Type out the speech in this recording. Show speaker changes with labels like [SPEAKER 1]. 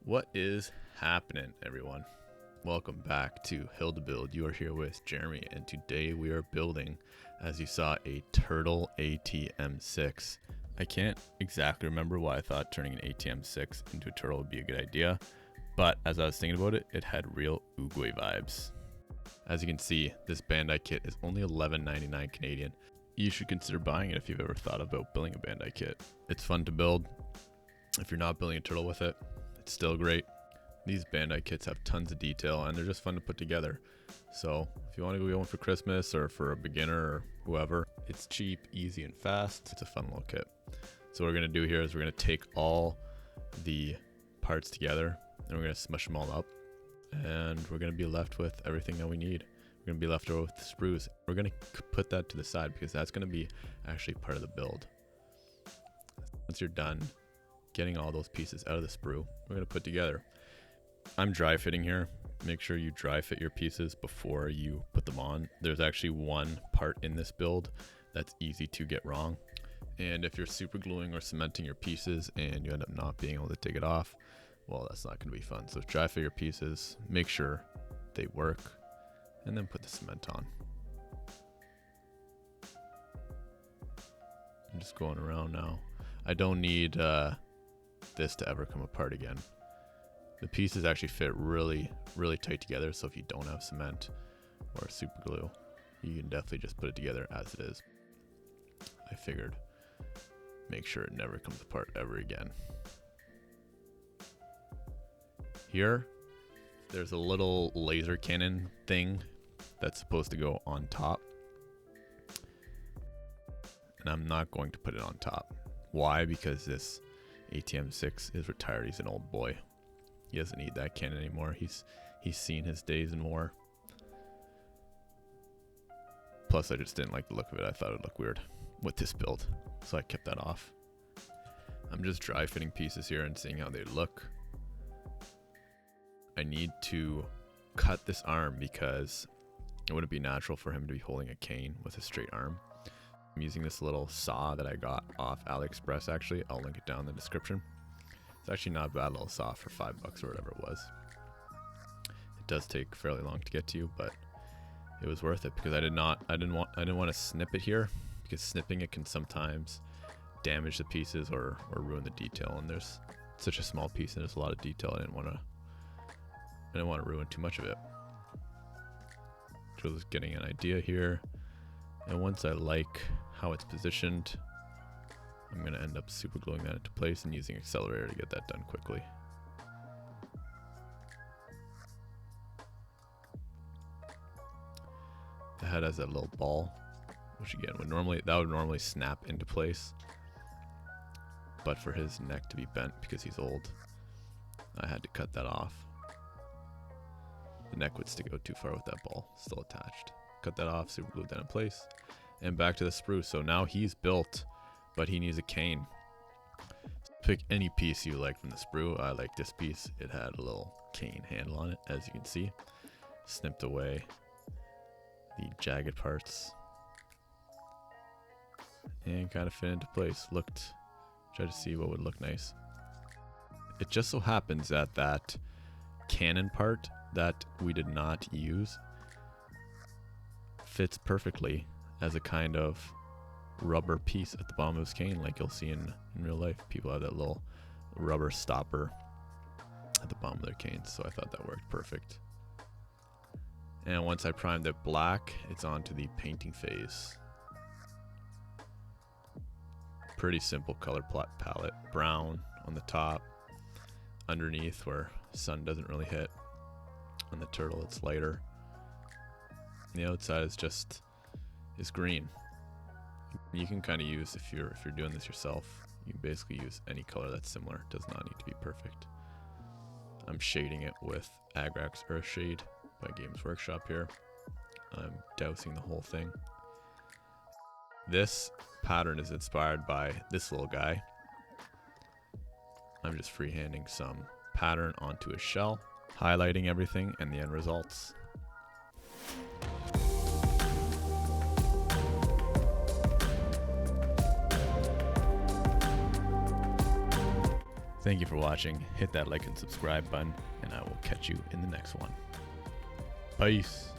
[SPEAKER 1] What is happening, everyone? Welcome back to Hill to Build. You are here with Jeremy, and today we are building, as you saw, a turtle AT-M6. I can't exactly remember why I thought turning an AT-M6 into a turtle would be a good idea, but as I was thinking about it, it had real Oogway vibes. As you can see, this Bandai kit is only $11.99 Canadian. You should consider buying it if you've ever thought about building a Bandai kit. It's fun to build. If you're not building a turtle with it, it's still great. These Bandai kits have tons of detail and they're just fun to put together. So if you want to go get one for Christmas or for a beginner or whoever, it's cheap, easy, and fast. It's a fun little kit. So what we're going to do here is we're going to take all the parts together and we're going to smush them all up. And we're going to be left with everything that we need. We're going to be left over with the sprues. We're going to put that to the side because that's going to be actually part of the build. Once you're done getting all those pieces out of the sprue, we're going to put together. I'm dry fitting here. Make sure you dry fit your pieces before you put them on. There's actually one part in this build that's easy to get wrong. And if you're super gluing or cementing your pieces and you end up not being able to take it off, well, that's not going to be fun. So dry fit your pieces, make sure they work, and then put the cement on. I'm just going around now. I don't need this to ever come apart again. The pieces actually fit really, really tight together, so if you don't have cement or super glue, you can definitely just put it together as it is. I figured make sure it never comes apart ever again. Here, there's a little laser cannon thing that's supposed to go on top. And I'm not going to put it on top. Why? Because this AT-M6 is retired. He's an old boy. He doesn't need that cannon anymore. He's seen his days in war. Plus, I just didn't like the look of it. I thought it would look weird with this build, so I kept that off. I'm just dry fitting pieces here and seeing how they look. I need to cut this arm because it wouldn't be natural for him to be holding a cane with a straight arm. I'm using this little saw that I got off AliExpress actually. I'll link it down in the description. It's actually not a bad little saw for $5 or whatever it was. It does take fairly long to get to you, but it was worth it because I didn't want to snip it here because snipping it can sometimes damage the pieces or ruin the detail, and there's such a small piece and there's a lot of detail. I didn't want to ruin too much of it. Just getting an idea here, and once I like how it's positioned, I'm going to end up super gluing that into place and using accelerator to get that done quickly. The head has that little ball, which again would normally snap into place, but for his neck to be bent because he's old, I had to cut that off. The neck would stick out too far with that ball still attached. Cut that off, super glued that in place, and back to the sprue. So now he's built, but he needs a cane. Pick any piece you like from the sprue. I like this piece. It had a little cane handle on it, as you can see. Snipped away the jagged parts and kind of fit into place. Tried to see what would look nice. It just so happens that that cannon part that we did not use fits perfectly as a kind of rubber piece at the bottom of his cane, like you'll see in real life. People have that little rubber stopper at the bottom of their canes, so I thought that worked perfect. And once I primed it black, it's on to the painting phase. Pretty simple color palette. Brown on the top, underneath where sun doesn't really hit. On the turtle it's lighter. The outside is green. You can kind of use, if you're doing this yourself, you can basically use any color that's similar. It does not need to be perfect. I'm shading it with Agrax Earth Shade by Games Workshop here. I'm dousing the whole thing. This pattern is inspired by this little guy. I'm just freehanding some pattern onto a shell, highlighting everything and the end results. Thank you for watching. Hit that like and subscribe button, and I will catch you in the next one. Peace.